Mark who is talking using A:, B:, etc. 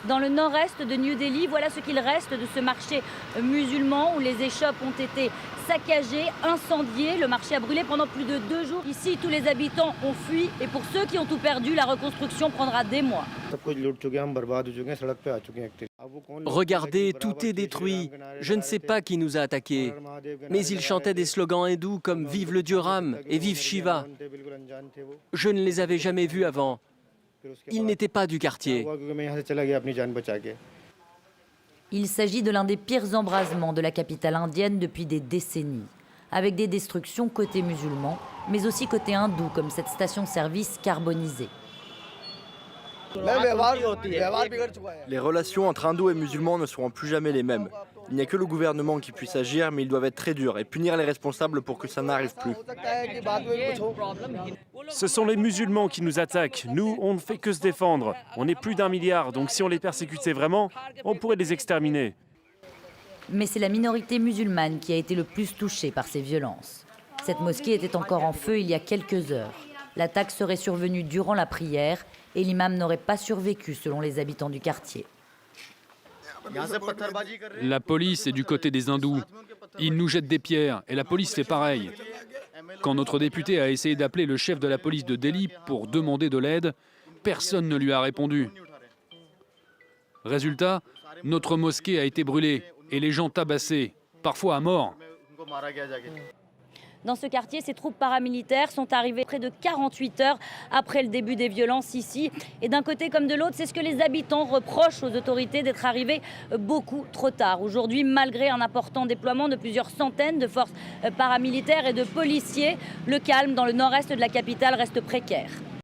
A: Dans le nord-est de New Delhi, voilà ce qu'il reste de ce marché musulman où les échoppes ont été saccagées, incendiées. Le marché a brûlé pendant plus de 2 jours. Ici, tous les habitants ont fui et pour ceux qui ont tout perdu, la reconstruction prendra des mois.
B: Regardez, tout est détruit. Je ne sais pas qui nous a attaqués. Mais ils chantaient des slogans hindous comme « Vive le dieu Ram » et « Vive Shiva ». Je ne les avais jamais vus avant. Ils n'étaient pas du quartier.
A: Il s'agit de l'un des pires embrasements de la capitale indienne depuis des décennies, avec des destructions côté musulman, mais aussi côté hindou, comme cette station-service carbonisée.
C: Les relations entre hindous et musulmans ne seront plus jamais les mêmes. Il n'y a que le gouvernement qui puisse agir, mais ils doivent être très durs et punir les responsables pour que ça n'arrive plus.
D: Ce sont les musulmans qui nous attaquent. Nous, on ne fait que se défendre. On est plus d'1 milliard, donc si on les persécutait vraiment, on pourrait les exterminer.
A: Mais c'est la minorité musulmane qui a été le plus touchée par ces violences. Cette mosquée était encore en feu il y a quelques heures. L'attaque serait survenue durant la prière et l'imam n'aurait pas survécu selon les habitants du quartier.
E: La police est du côté des hindous. Ils nous jettent des pierres et la police fait pareil. Quand notre député a essayé d'appeler le chef de la police de Delhi pour demander de l'aide, personne ne lui a répondu. Résultat, notre mosquée a été brûlée et les gens tabassés, parfois à mort.
A: Dans ce quartier, ces troupes paramilitaires sont arrivées près de 48 heures après le début des violences ici. Et d'un côté comme de l'autre, c'est ce que les habitants reprochent aux autorités d'être arrivés beaucoup trop tard. Aujourd'hui, malgré un important déploiement de plusieurs centaines de forces paramilitaires et de policiers, le calme dans le nord-est de la capitale reste précaire.